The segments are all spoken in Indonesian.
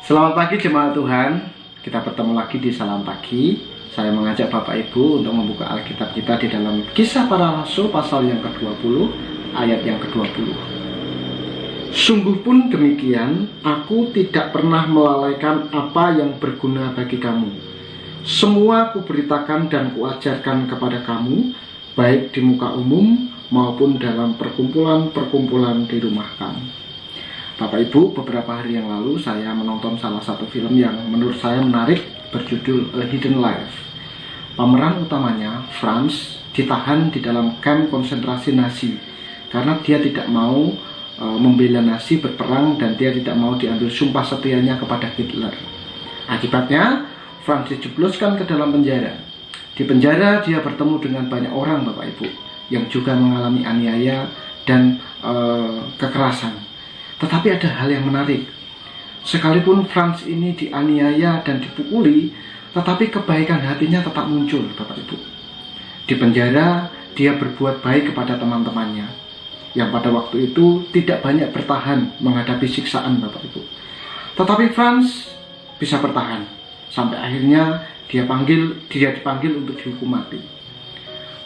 Selamat pagi jemaat Tuhan. Kita bertemu lagi di Salam Pagi. Saya mengajak Bapak Ibu untuk membuka Alkitab kita di dalam Kisah Para Rasul pasal yang ke-20 ayat yang ke-20. Sungguh pun demikian, aku tidak pernah melalaikan apa yang berguna bagi kamu. Semua kuberitakan dan kuajarkan kepada kamu, baik di muka umum maupun dalam perkumpulan-perkumpulan di rumah kamu. Bapak Ibu, beberapa hari yang lalu saya menonton salah satu film yang menurut saya menarik, berjudul A Hidden Life. Pemeran utamanya, Franz, ditahan di dalam kamp konsentrasi Nazi karena dia tidak mau membela Nazi berperang dan dia tidak mau diambil sumpah setianya kepada Hitler. Akibatnya, Franz dijebloskan ke dalam penjara. Di penjara dia bertemu dengan banyak orang, Bapak Ibu, yang juga mengalami aniaya dan kekerasan. Tetapi ada hal yang menarik. Sekalipun Franz ini dianiaya dan dipukuli, tetapi kebaikan hatinya tetap muncul, Bapak Ibu. Di penjara, dia berbuat baik kepada teman-temannya, yang pada waktu itu tidak banyak bertahan menghadapi siksaan, Bapak Ibu. Tetapi Franz bisa bertahan, sampai akhirnya dia dipanggil untuk dihukum mati.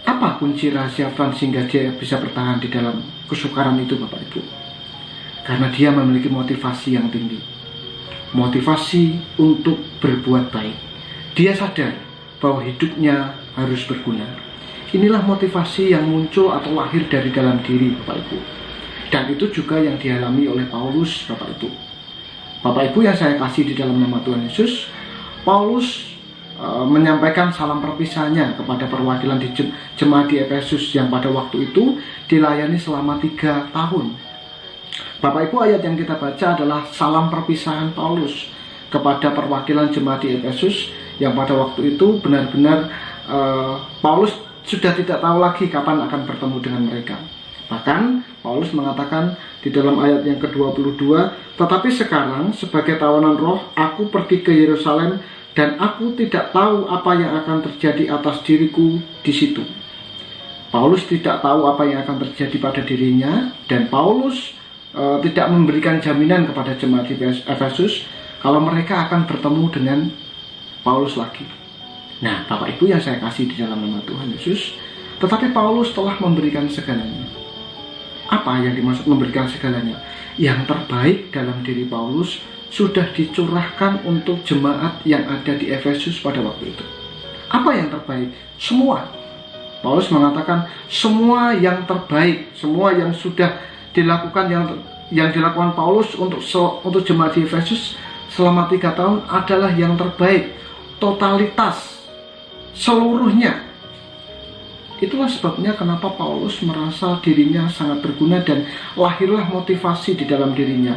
Apa kunci rahasia Franz sehingga dia bisa bertahan di dalam kesukaran itu, Bapak Ibu? Karena dia memiliki motivasi yang tinggi, motivasi untuk berbuat baik. Dia sadar bahwa hidupnya harus berguna. Inilah motivasi yang muncul atau lahir dari dalam diri, Bapak Ibu. Dan itu juga yang dialami oleh Paulus, Bapak Ibu. Bapak Ibu yang saya kasih di dalam nama Tuhan Yesus, Paulus menyampaikan salam perpisahannya kepada perwakilan di jemaat di Efesus yang pada waktu itu dilayani selama 3 tahun. Bapak Ibu, ayat yang kita baca adalah salam perpisahan Paulus kepada perwakilan jemaat di Efesus yang pada waktu itu benar-benar Paulus sudah tidak tahu lagi kapan akan bertemu dengan mereka. Bahkan Paulus mengatakan di dalam ayat yang ke-22, tetapi sekarang sebagai tawanan roh aku pergi ke Yerusalem dan aku tidak tahu apa yang akan terjadi atas diriku di situ. Paulus tidak tahu apa yang akan terjadi pada dirinya, dan Paulus tidak memberikan jaminan kepada jemaat di Efesus kalau mereka akan bertemu dengan Paulus lagi. Nah, Bapak Ibu yang saya kasih di dalam nama Tuhan Yesus, tetapi Paulus telah memberikan segalanya. Apa yang dimaksud memberikan segalanya? Yang terbaik dalam diri Paulus sudah dicurahkan untuk jemaat yang ada di Efesus pada waktu itu. Apa yang terbaik? Semua. Paulus mengatakan semua yang terbaik, semua yang sudah dilakukan yang dilakukan Paulus untuk jemaat di Efesus selama 3 tahun adalah yang terbaik, totalitas, seluruhnya. Itulah sebabnya kenapa Paulus merasa dirinya sangat berguna dan lahirlah motivasi di dalam dirinya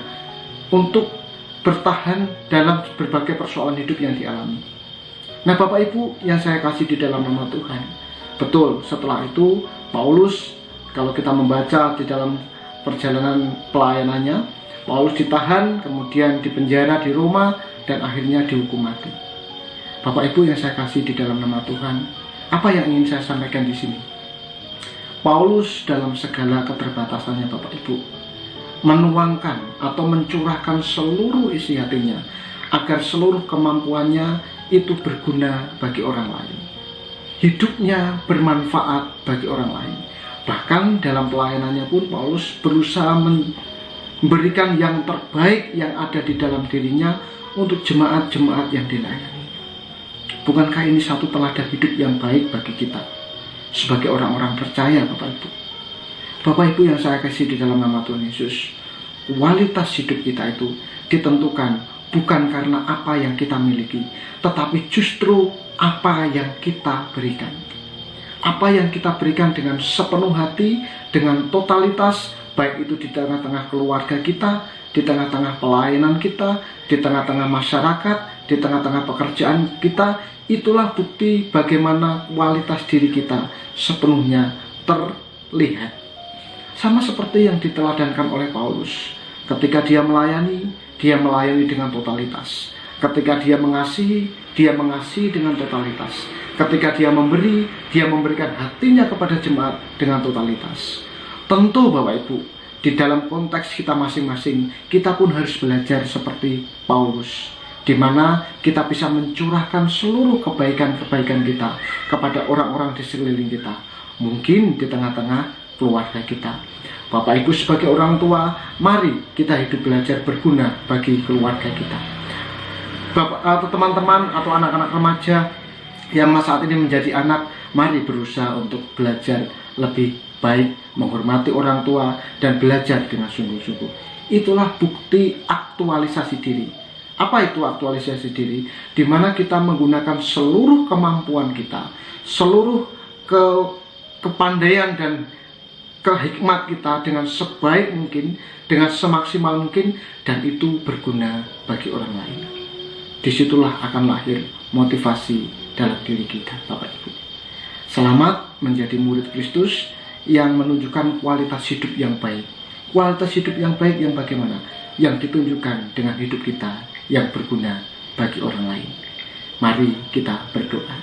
untuk bertahan dalam berbagai persoalan hidup yang dialami. Nah, Bapak Ibu yang saya kasih di dalam nama Tuhan, betul, setelah itu Paulus, kalau kita membaca di dalam perjalanan pelayanannya, Paulus ditahan, kemudian dipenjara di Roma, dan akhirnya dihukum mati. Bapak Ibu yang saya kasih di dalam nama Tuhan, apa yang ingin saya sampaikan di sini? Paulus dalam segala keterbatasannya, Bapak Ibu, menuangkan atau mencurahkan seluruh isi hatinya agar seluruh kemampuannya itu berguna bagi orang lain. Hidupnya bermanfaat bagi orang lain. Bahkan dalam pelayanannya pun Paulus berusaha memberikan yang terbaik yang ada di dalam dirinya untuk jemaat-jemaat yang dilayani. Bukankah ini satu teladan hidup yang baik bagi kita sebagai orang-orang percaya, Bapak Ibu? Bapak Ibu yang saya kasih di dalam nama Tuhan Yesus, kualitas hidup kita itu ditentukan bukan karena apa yang kita miliki, tetapi justru apa yang kita berikan. Apa yang kita berikan dengan sepenuh hati, dengan totalitas, baik itu di tengah-tengah keluarga kita, di tengah-tengah pelayanan kita, di tengah-tengah masyarakat, di tengah-tengah pekerjaan kita, itulah bukti bagaimana kualitas diri kita sepenuhnya terlihat. Sama seperti yang diteladankan oleh Paulus. Ketika dia melayani dengan totalitas. Ketika dia mengasihi dengan totalitas. Ketika dia memberikan hatinya kepada jemaat dengan totalitas. Tentu Bapak Ibu, di dalam konteks kita masing-masing, kita pun harus belajar seperti Paulus, di mana kita bisa mencurahkan seluruh kebaikan-kebaikan kita kepada orang-orang di sekeliling kita, mungkin di tengah-tengah keluarga kita. Bapak Ibu sebagai orang tua, mari kita hidup belajar berguna bagi keluarga kita. Bapak atau teman-teman atau anak-anak remaja yang saat ini menjadi anak, mari berusaha untuk belajar lebih baik, menghormati orang tua, dan belajar dengan sungguh-sungguh. Itulah bukti aktualisasi diri. Apa itu aktualisasi diri? Di mana kita menggunakan seluruh kemampuan kita, seluruh kepandaian dan kehikmat kita dengan sebaik mungkin, dengan semaksimal mungkin, dan itu berguna bagi orang lain. Disitulah akan lahir motivasi dalam diri kita, Bapak Ibu. Selamat menjadi murid Kristus yang menunjukkan kualitas hidup yang baik. Kualitas hidup yang baik yang bagaimana? Yang ditunjukkan dengan hidup kita yang berguna bagi orang lain. Mari kita berdoa.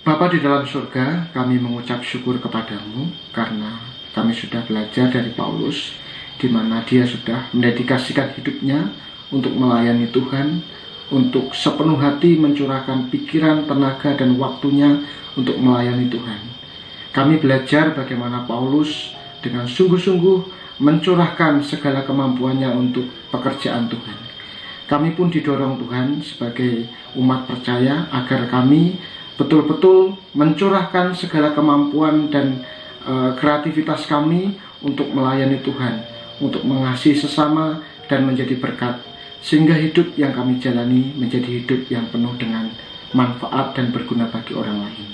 Bapa di dalam surga, kami mengucap syukur kepadamu karena kami sudah belajar dari Paulus, di mana dia sudah mendedikasikan hidupnya untuk melayani Tuhan, untuk sepenuh hati mencurahkan pikiran, tenaga, dan waktunya untuk melayani Tuhan. Kami belajar bagaimana Paulus dengan sungguh-sungguh mencurahkan segala kemampuannya untuk pekerjaan Tuhan. Kami pun didorong Tuhan sebagai umat percaya agar kami betul-betul mencurahkan segala kemampuan dan kreativitas kami untuk melayani Tuhan, untuk mengasihi sesama dan menjadi berkat, sehingga hidup yang kami jalani menjadi hidup yang penuh dengan manfaat dan berguna bagi orang lain.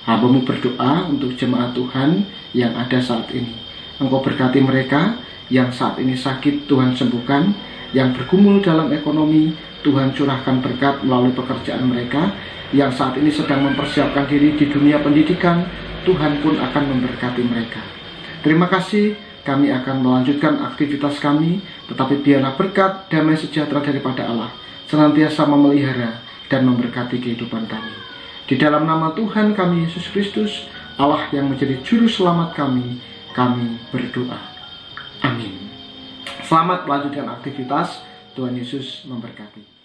Hamba-Mu berdoa untuk jemaat Tuhan yang ada saat ini. Engkau berkati mereka yang saat ini sakit, Tuhan sembuhkan. Yang bergumul dalam ekonomi, Tuhan curahkan berkat melalui pekerjaan mereka. Yang saat ini sedang mempersiapkan diri di dunia pendidikan, Tuhan pun akan memberkati mereka. Terima kasih, kami akan melanjutkan aktivitas kami, tetapi biarlah berkat, damai sejahtera daripada Allah senantiasa memelihara dan memberkati kehidupan kami. Di dalam nama Tuhan kami Yesus Kristus, Allah yang menjadi juru selamat kami berdoa. Amin. Selamat melanjutkan aktivitas. Tuhan Yesus memberkati.